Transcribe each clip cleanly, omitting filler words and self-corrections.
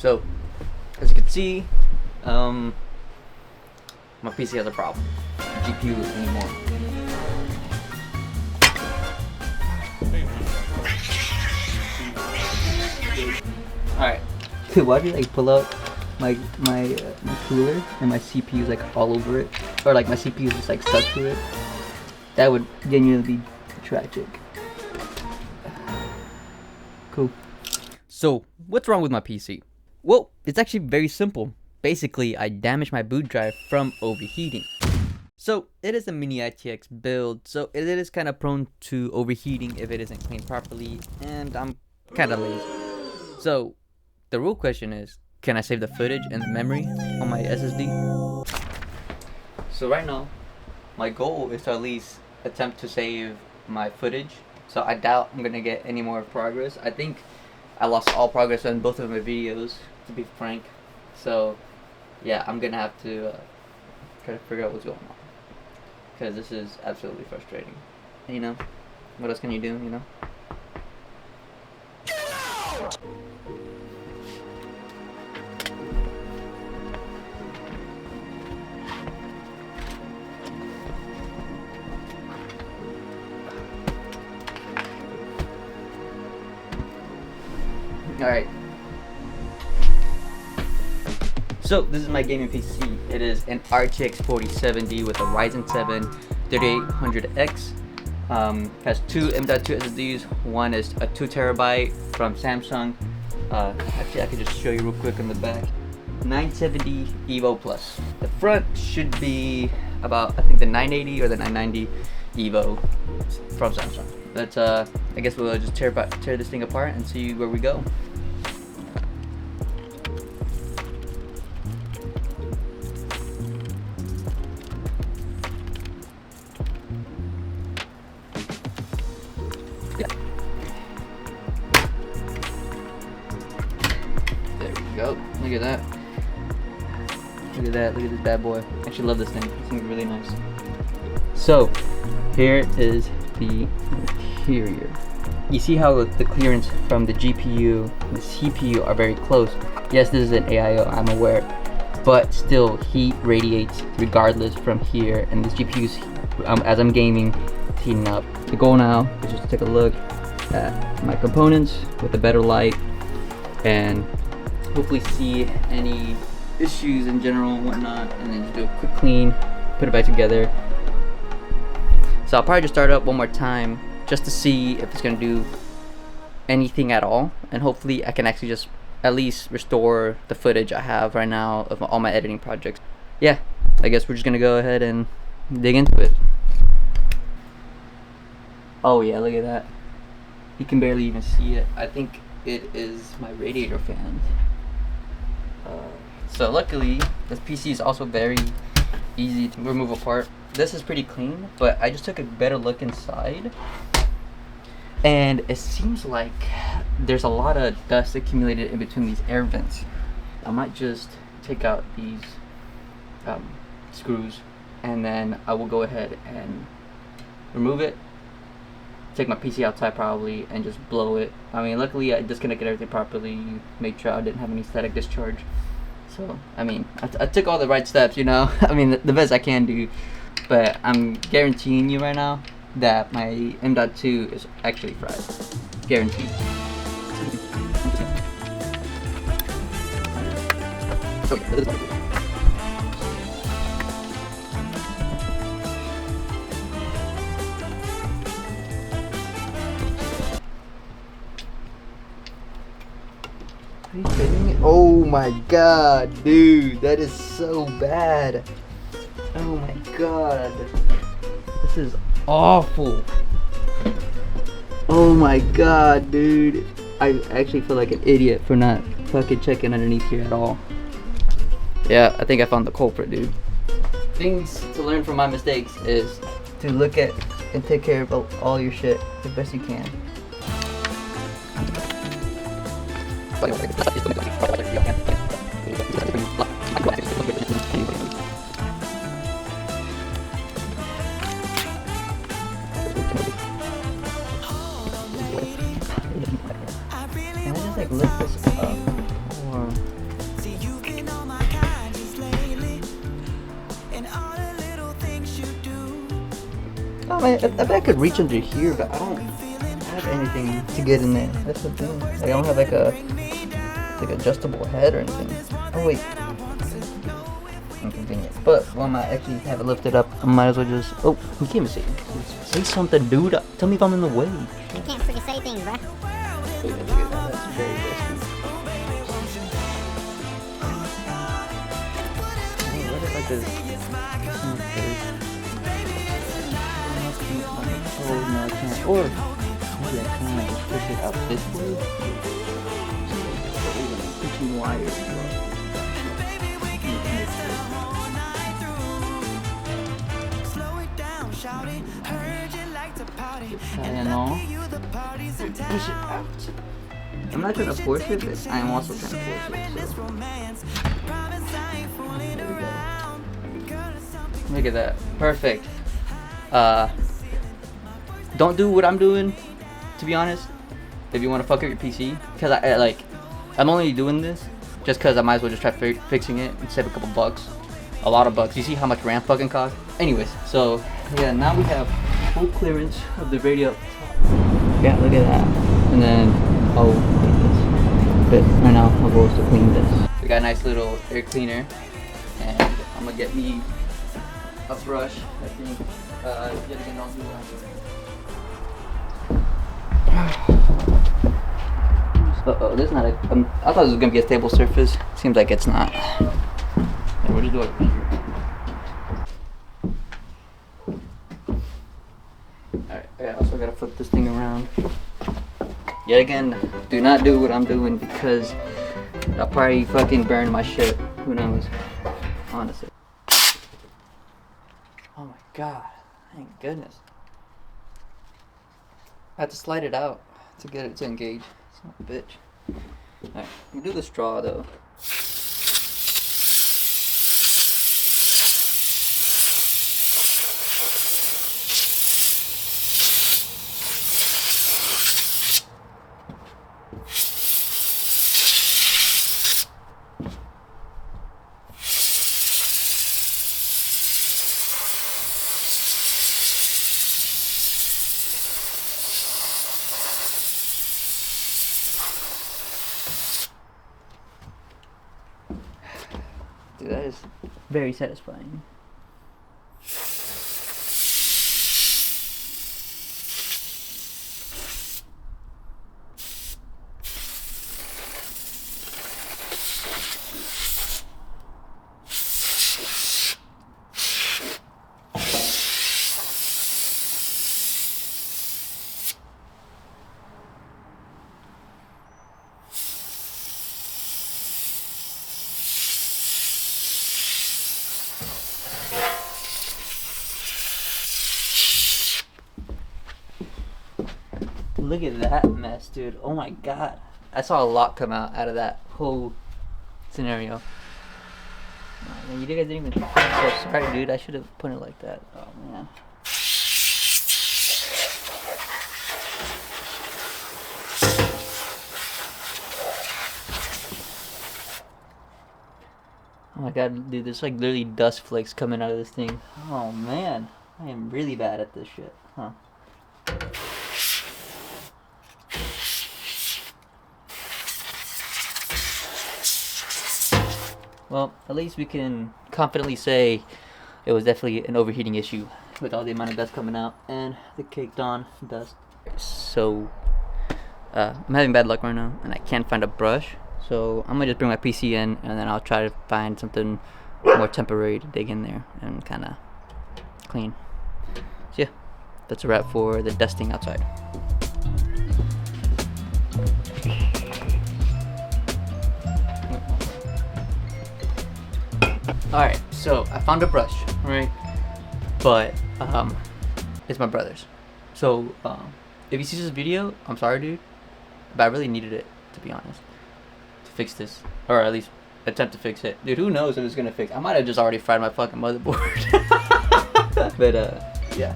So, as you can see, my PC has a problem. GPU anymore. Alright. Why did I pull out my cooler and my CPU is like all over it? Or like my CPU is just like stuck to it? That would genuinely be tragic. Cool. So, what's wrong with my PC? Well, it's actually very simple. Basically, I damaged my boot drive from overheating. So, it is a mini ITX build, so it is kind of prone to overheating if it isn't cleaned properly, and I'm kind of lazy. So, the real question is, can I save the footage and the memory on my SSD? So right now, my goal is to at least attempt to save my footage. So I doubt I'm gonna get any more progress. I think I lost all progress on both of my videos, to be frank. So yeah, I'm gonna have to try to figure out what's going on, because this is absolutely frustrating. You know, what else can you do, you know? Alright. So, this is my gaming PC. It is an RTX 4070 with a Ryzen 7 3800X. Has two M.2 SSDs. One is a 2TB from Samsung. Actually, I can just show you real quick on the back. 970 Evo Plus. The front should be about, I think, the 980 or the 990 Evo from Samsung. Let's, I guess we'll just tear this thing apart and see where we go. Go. Look at that. Look at that. Look at this bad boy. I actually love this thing. This thing's really nice. So, here is the interior. You see how the clearance from the GPU and the CPU are very close. Yes, this is an AIO, I'm aware. But still, heat radiates regardless from here. And this GPU's, as I'm gaming, it's heating up. The goal now is just to take a look at my components with a better light and hopefully see any issues in general and whatnot, and then just do a quick clean, put it back together. So I'll probably just start it up one more time just to see if it's gonna do anything at all, and hopefully I can actually just at least restore the footage I have right now of all my editing projects. Yeah, I guess we're just gonna go ahead and dig into it. Oh yeah, look at that. You can barely even see it. I think it is my radiator fans. So luckily, this PC is also very easy to remove apart. This is pretty clean, but I just took a better look inside, and it seems like there's a lot of dust accumulated in between these air vents. I might just take out these screws, and then I will go ahead and remove it, take my PC outside probably, and just blow it. I mean, luckily I disconnected everything properly, made sure I didn't have any static discharge. So, I mean, I took all the right steps, you know. I mean, the best I can do. But I'm guaranteeing you right now that my M.2 is actually fried. Guaranteed. Are you kidding me? Oh my god, dude, that is so bad. Oh my god. This is awful. Oh my god, dude. I actually feel like an idiot for not fucking checking underneath here at all. Yeah, I think I found the culprit, dude. Things to learn from my mistakes is to look at and take care of all your shit the best you can. Can I just like lift this up? Or I bet I could reach under here, but I don't have anything to get in there. That's the thing. Like, I don't have like a adjustable head or anything. Oh wait, inconvenient. But when I actually have it lifted up, I might as well just. Oh, you can't even say something, dude. Tell me if I'm in the way. You can't freaking say things, bruh. Look at that. That's very risky. What if I could? Oh no, I can't. Or maybe I can just push it out this way. Pushing wires. I know. Push it out. I'm not trying to force it, but I'm also trying to force it. So. Look at that. Perfect. Don't do what I'm doing, to be honest, if you want to fuck up your PC, because I'm only doing this just because I might as well just try fixing it and save a couple bucks. A lot of bucks. You see how much RAM fucking costs? Anyways, so yeah, now we have full clearance of the radio. Yeah, look at that. And then, oh, look at this. But right now, my goal is to clean this. We got a nice little air cleaner, and I'm gonna get me a brush. I think, yet again, I'll do that. Uh-oh, this is not a, I thought this was gonna be a stable surface. Seems like it's not. Yeah, we'll just do it here. Alright, I also gotta flip this thing around. Yet again, do not do what I'm doing because I'll probably fucking burn my shit. Who knows? Honestly. Oh my god. Thank goodness. I had to slide it out to get it to engage. Son of a bitch. Alright, we'll do the straw though. Dude, that is very satisfying. Look at that mess, dude. Oh my god. I saw a lot come out of that whole scenario. Man, you guys didn't even... I'm so sorry, dude. I should have put it like that. Oh, man. Oh my god, dude. There's like literally dust flakes coming out of this thing. Oh, man. I am really bad at this shit. Huh. Well, at least we can confidently say it was definitely an overheating issue with all the amount of dust coming out and the caked on dust. So, I'm having bad luck right now and I can't find a brush. So, I'm gonna just bring my PC in and then I'll try to find something more temporary to dig in there and kind of clean. So, yeah, that's a wrap for the dusting outside. Alright, so I found a brush, right? But it's my brother's. So if you see this video, I'm sorry, dude, but I really needed it, to be honest, to fix this, or at least attempt to fix it. Dude, who knows if it's gonna fix? I might have just already fried my fucking motherboard. But yeah.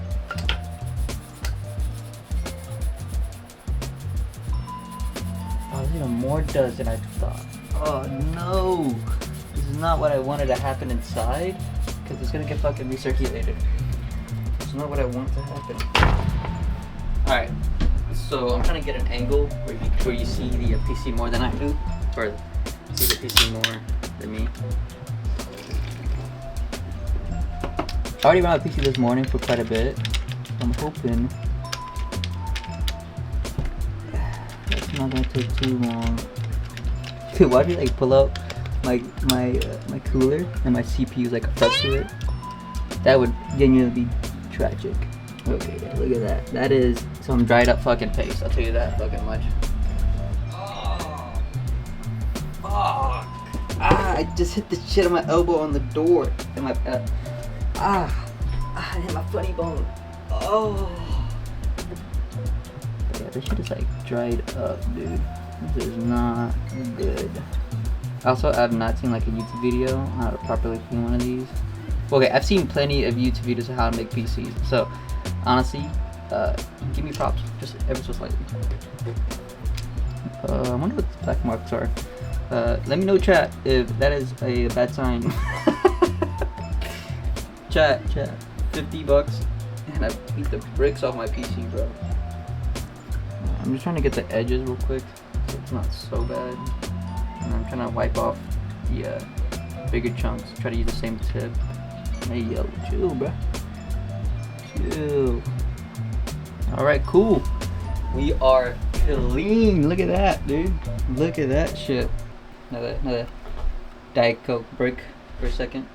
Oh, there's even more dust than I thought. Oh no. This is not what I wanted to happen inside, because it's gonna get fucking recirculated. It's not what I want to happen. Alright, so I'm trying to get an angle where you see the PC more than I do, or see the PC more than me. I already ran a PC this morning for quite a bit. I'm hoping that's not gonna take too long. Dude, why do you like pull out my cooler and my CPU like up to it? That would genuinely be tragic. Okay, yeah, look at that. That is some dried up fucking paste. I'll tell you that fucking much. Oh, fuck! I just hit the shit on my elbow on the door and my I hit my funny bone. Oh. Yeah, this shit is like dried up, dude. This is not good. Also, I've not seen like a YouTube video on how to properly clean one of these. Okay, I've seen plenty of YouTube videos of how to make PCs. So, honestly, give me props, just ever so slightly. I wonder what the black marks are. Let me know, chat, if that is a bad sign. Chat, $50 and I beat the bricks off my PC, bro. I'm just trying to get the edges real quick so it's not so bad. And I'm trying to wipe off the bigger chunks. Try to use the same tip. Hey yo, chill, bro. Chill. Alright, cool. We are clean. Look at that, dude. Look at that shit. Another Diet Coke break for a second.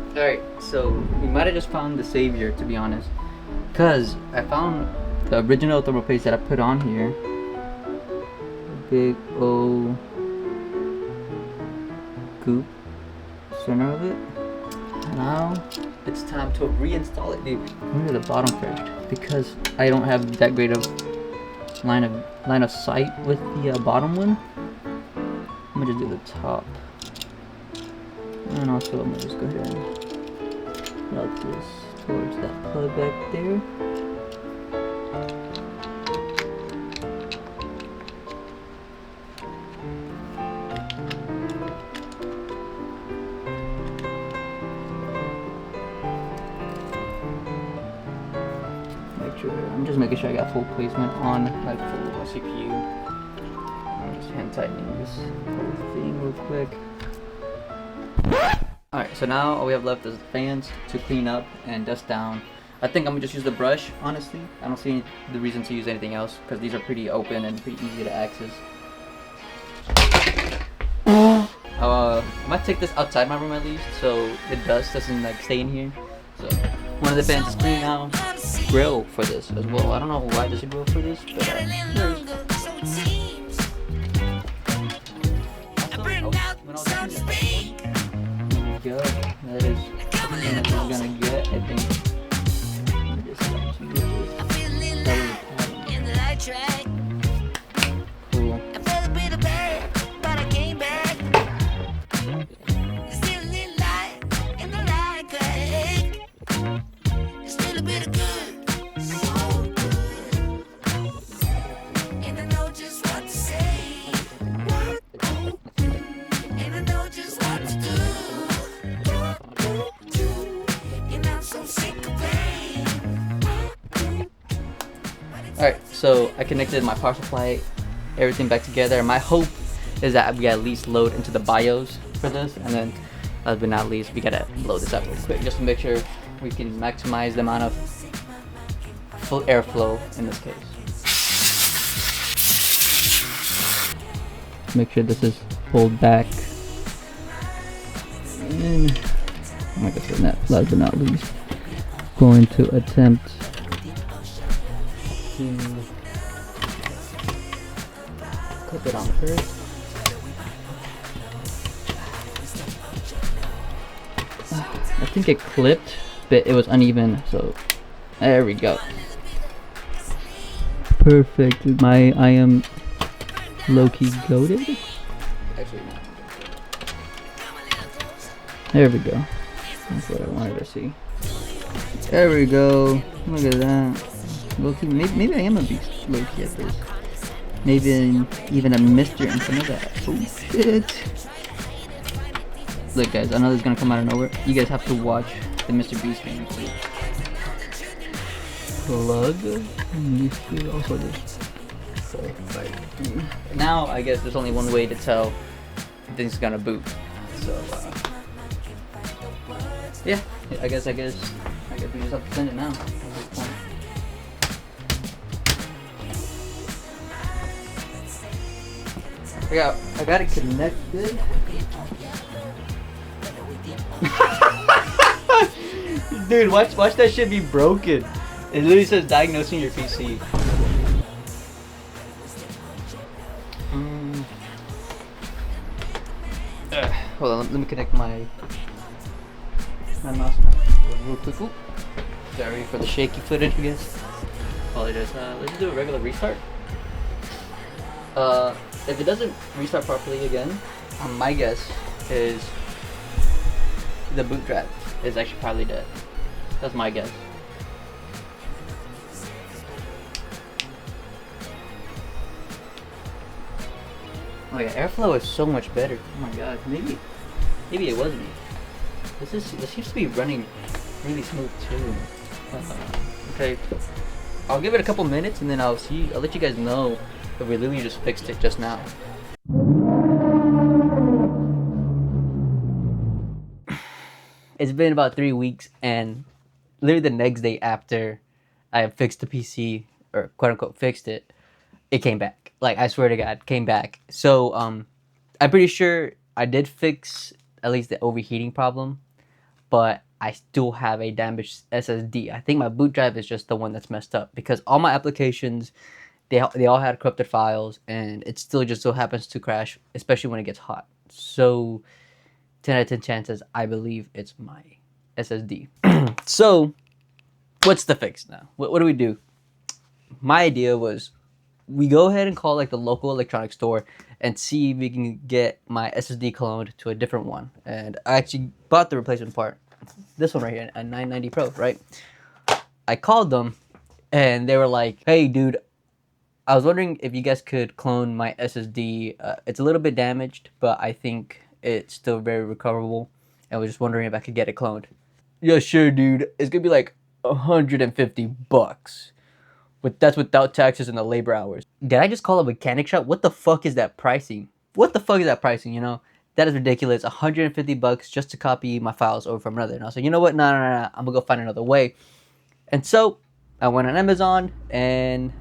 Alright, so we might have just found the savior, to be honest. Cause I found the original thermal paste that I put on here. Big old goop center of it. Now it's time to reinstall it, dude. I'm gonna do the bottom first because I don't have that great of line of sight with the bottom one. I'm gonna just do the top, and also I'm gonna just go ahead and route this towards that plug back there. I'm just making sure I got full placement on my full CPU. I'm just hand tightening this whole thing real quick. Alright, so now all we have left is the fans to clean up and dust down. I think I'm gonna just use the brush, honestly. I don't see the reason to use anything else because these are pretty open and pretty easy to access. I might take this outside my room at least so the dust doesn't like stay in here. So one of the fans is clean now. Grill for this as well. I don't know why there's a grill for this, but there is. Go. That is everything that we're gonna get, I think. Let me just cool. Alright, so I connected my power supply, everything back together. My hope is that we at least load into the BIOS for this, and then last but not least, we gotta load this up real quick just to make sure we can maximize the amount of full airflow in this case. Make sure this is pulled back. And like I said, last but not least, going to attempt to clip it on first. I think it clipped, but it was uneven, so there we go. Perfect. I am low-key goated. Actually, no. There we go. That's what I wanted to see. There we go. Look at that. Low-key, maybe I am a beast low-key at this. Maybe even a mister in some of that. Oh shit. Look guys, I know this is gonna come out of nowhere. You guys have to watch the Mr. Beast game. plug. Also this. Now I guess there's only one way to tell if things gonna boot. So yeah, I guess we just have to send it now. At this point. I got it connected. Dude, watch that shit be broken. It literally says diagnosing your PC. Hold on, let me connect my mouse real quick. Sorry for the shaky footage, I guess. Apologize. Let's just do a regular restart. If it doesn't restart properly again, my guess is the boot drive is actually probably dead. That's my guess. Oh yeah, airflow is so much better. Oh my god, maybe it wasn't. This seems to be running really smooth too. Okay, I'll give it a couple minutes and then I'll let you guys know if we literally just fixed it just now. It's been about 3 weeks, and literally the next day after I fixed the PC, or quote unquote fixed it, it came back. Like, I swear to God, came back. So I'm pretty sure I did fix at least the overheating problem, but I still have a damaged SSD. I think my boot drive is just the one that's messed up, because all my applications, they all had corrupted files, and it still just so happens to crash, especially when it gets hot. So 10 out of 10 chances, I believe it's my SSD. So what's the fix now? What do we do? My idea was we go ahead and call like the local electronics store and see if we can get my SSD cloned to a different one. And I actually bought the replacement part. This one right here, a 990 Pro, right? I called them and they were like, hey dude, I was wondering if you guys could clone my SSD. It's a little bit damaged, but I think it's still very recoverable. And I was just wondering if I could get it cloned. Yeah, sure, dude. It's gonna be like $150. But that's without taxes and the labor hours. Did I just call a mechanic shop? What the fuck is that pricing? What the fuck is that pricing, you know? That is ridiculous. $150 just to copy my files over from another. And I was like, you know what? No. I'm gonna go find another way. And so I went on Amazon, and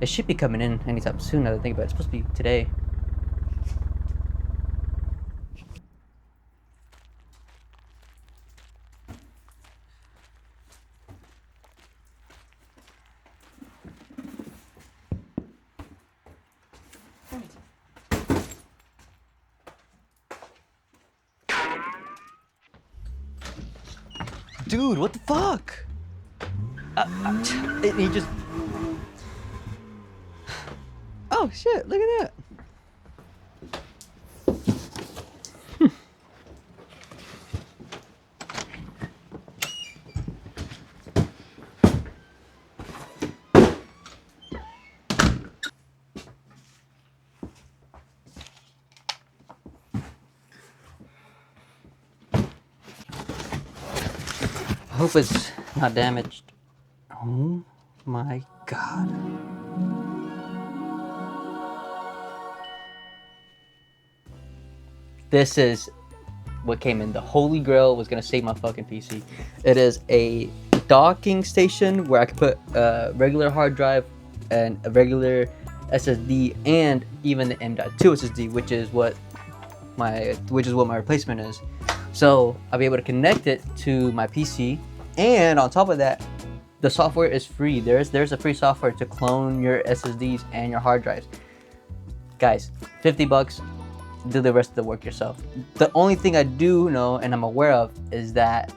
it should be coming in anytime soon. Now that I think about it, it's supposed to be today. Dude, what the fuck? He just... Oh shit, look at that. I hope it's not damaged. Oh my god. This is what came in. The holy grail was gonna save my fucking PC. It is a docking station where I could put a regular hard drive and a regular SSD and even the M.2 SSD, which is what my replacement is. So I'll be able to connect it to my PC, and on top of that, the software is free. There's a free software to clone your SSDs and your hard drives. Guys, $50, do the rest of the work yourself. The only thing I do know and I'm aware of is that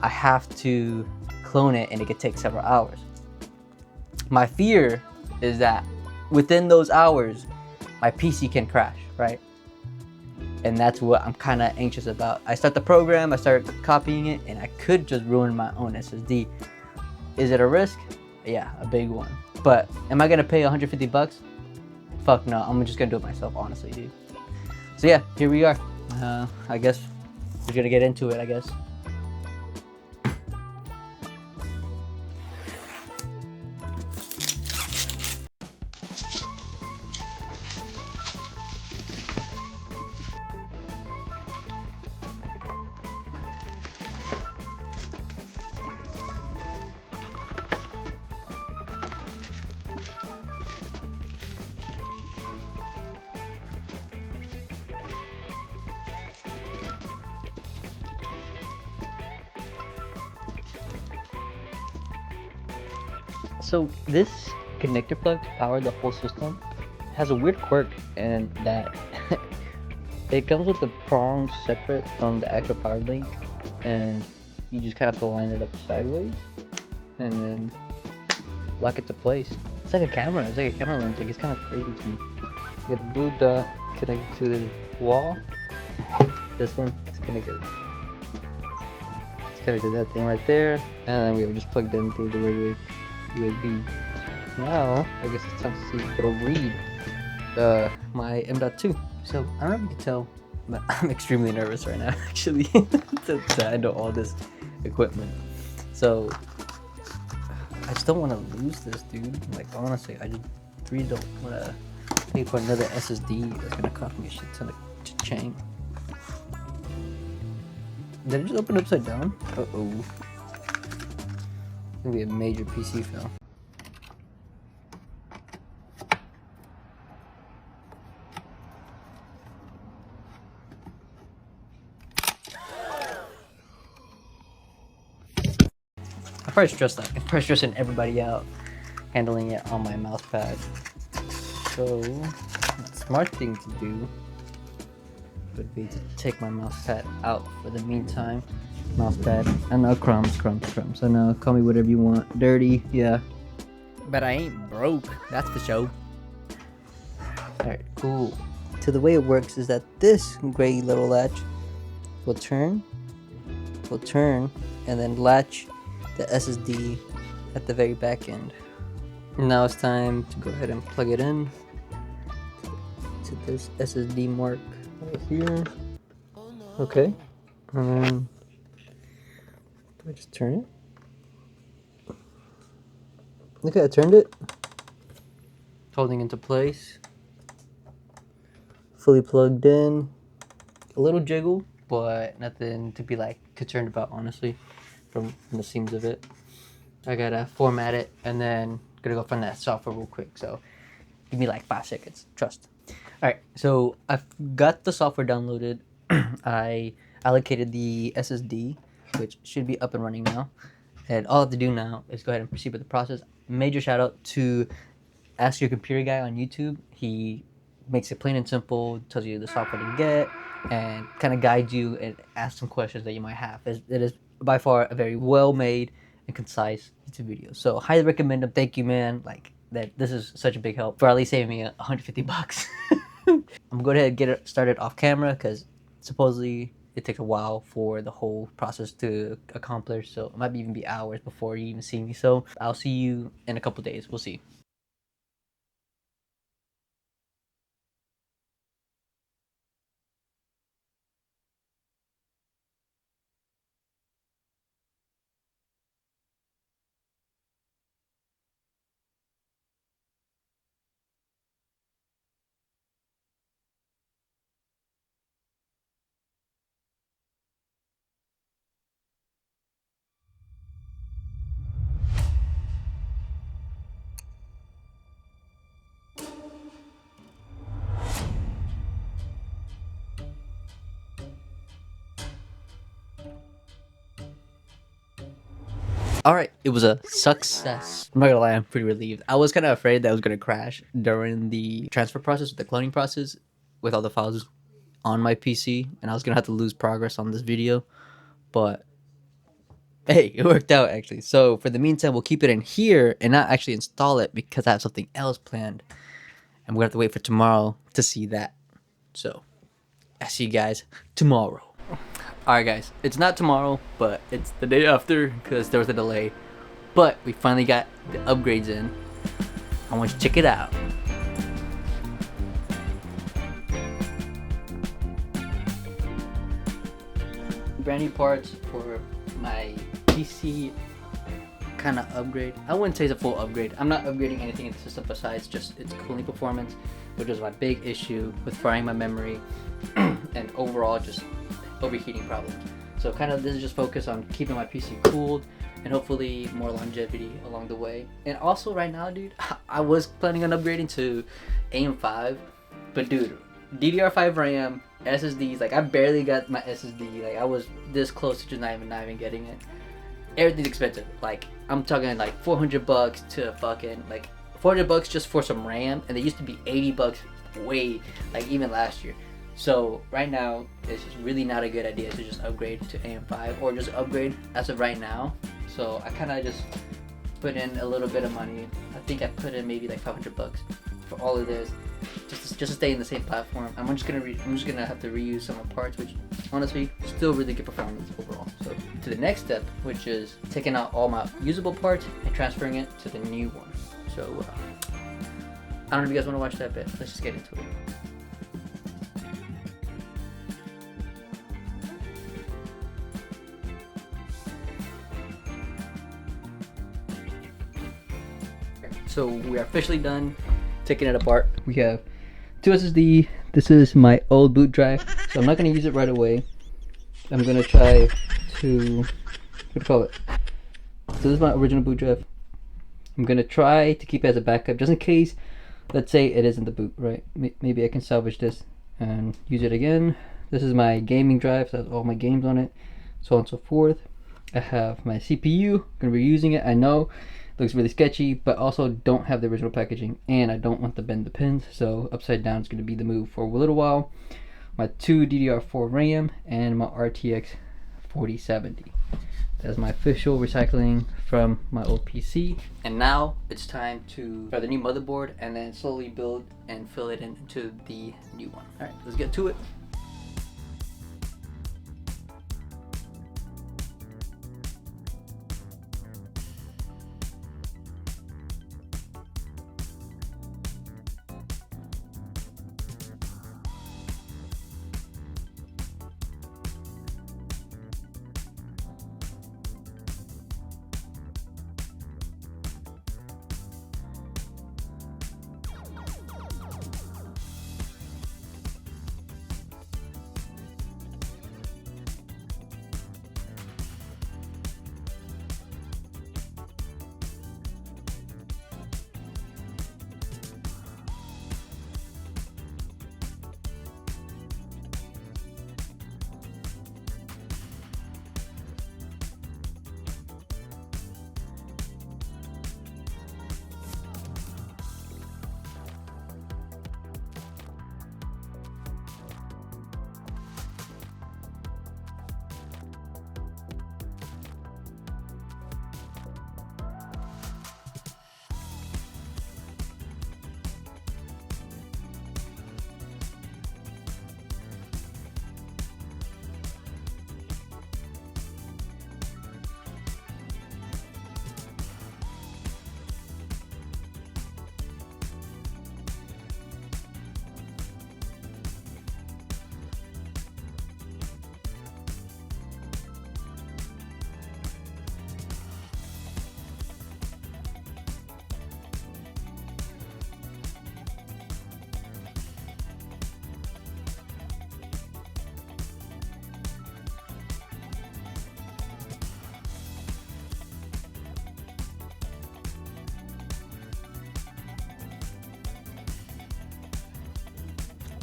I have to clone it and it could take several hours. My fear is that within those hours, my PC can crash, right? And that's what I'm kind of anxious about. I start the program, I start copying it, and I could just ruin my own SSD. Is it a risk? Yeah, a big one. But am I gonna pay $150? Fuck no, I'm just gonna do it myself, honestly, dude. So yeah, here we are. I guess we're gonna get into it, I guess. So this connector plug to power the whole system has a weird quirk, and that it comes with the prongs separate from the actual power link, and you just kind of have to line it up sideways and then lock it to place. It's like a camera. It's like a camera lens. Like, it's kind of crazy to me. You got the blue dot connected to the wall. This one is connected. It's connected to that thing right there, and then we have just plugged in through the regular USB. Now I guess it's time to see if it'll read my M.2. So I don't know if you can tell, but I'm extremely nervous right now, actually, to handle all this equipment. So I just don't want to lose this, dude. Like, honestly, I just really don't want to pay for another SSD that's gonna cost me a shit ton of chain. Did it just open upside down? Uh-oh. It's gonna be a major PC fail. I'm probably stressing everybody out handling it on my mouse pad. So the smart thing to do would be to take my mouse pad out for the meantime. Mouse pad. I know, crumbs. I know, call me whatever you want. Dirty, yeah. But I ain't broke, that's for sure. Alright, cool. So the way it works is that this gray little latch will turn, and then latch the SSD at the very back end. Now it's time to go ahead and plug it in to this SSD mark right here. Okay, and then I just turn it. Okay, I turned it. Holding into place. Fully plugged in. A little jiggle, but nothing to be like concerned about, honestly, from the seams of it. I gotta format it and then gonna go find that software real quick. So give me like 5 seconds. Trust. All right, so I've got the software downloaded. I allocated the SSD, which should be up and running now. And all I have to do now is go ahead and proceed with the process. Major shout out to Ask Your Computer Guy on YouTube. He makes it plain and simple, tells you the software to get, and kind of guides you and asks some questions that you might have. It is by far a very well made and concise YouTube video. So highly recommend him. Thank you, man. Like that, this is such a big help for at least saving me $150. I'm gonna go ahead and get it started off camera because supposedly it takes a while for the whole process to accomplish. So it might even be hours before you even see me. So I'll see you in a couple days. We'll see. Alright, it was a success. I'm not gonna lie, I'm pretty relieved. I was kind of afraid that it was gonna crash during the transfer process, the cloning process, with all the files on my PC, and I was gonna have to lose progress on this video. But hey, it worked out actually. So for the meantime, we'll keep it in here and not actually install it because I have something else planned. And we're gonna have to wait for tomorrow to see that. So I'll see you guys tomorrow. Alright guys, it's not tomorrow, but it's the day after because there was a delay. But we finally got the upgrades in. I want you to check it out. Brand new parts for my PC kind of upgrade. I wouldn't say it's a full upgrade. I'm not upgrading anything in the system besides just its cooling performance, which is my big issue with frying my memory and overall just overheating problems. So kind of this is just focused on keeping my PC cooled and hopefully more longevity along the way. And also right now, dude, I was planning on upgrading to AM5, but dude, DDR5 RAM, SSDs, like I barely got my SSD. Like I was this close to just not even getting it. everything's expensive. Like I'm talking like $400 to fucking like $400 just for some RAM, and they used to be $80 way like even last year. So right now it's just really not a good idea to just upgrade to AM5 or just upgrade as of right now. So I kind of just put in a little bit of money. I think I put in maybe like $500 for all of this, just to stay in the same platform. I'm just gonna have to reuse some of the parts, which honestly still really good performance overall. So to the next step, which is taking out all my usable parts and transferring it to the new one. So I don't know if you guys want to watch that bit. Let's just get into it. So we are officially done taking it apart. We have 2 SSD. This is my old boot drive, so I'm not going to use it right away. I'm going to try to, what do you call it? So this is my original boot drive. I'm going to try to keep it as a backup, just in case, let's say it isn't the boot, right? Maybe I can salvage this and use it again. This is my gaming drive, so it has all my games on it, so on and so forth. I have my CPU, going to be using it, I know. Looks really sketchy, but also don't have the original packaging, and I don't want to bend the pins, so upside down is going to be the move for a little while. My 2 DDR4 RAM and my RTX 4070. That's my official recycling from my old PC. And now it's time to try the new motherboard and then slowly build and fill it into the new one. Alright, let's get to it.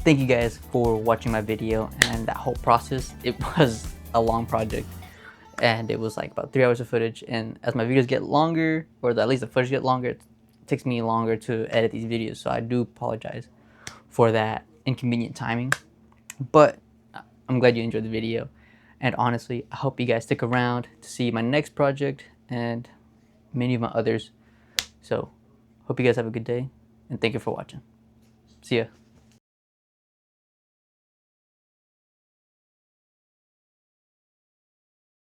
Thank you guys for watching my video and that whole process. It was a long project and it was like about 3 hours of footage, and as my videos get longer, or at least the footage get longer, it takes me longer to edit these videos, so I do apologize for that inconvenient timing. But I'm glad you enjoyed the video, and honestly I hope you guys stick around to see my next project and many of my others. So hope you guys have a good day, and thank you for watching. See ya.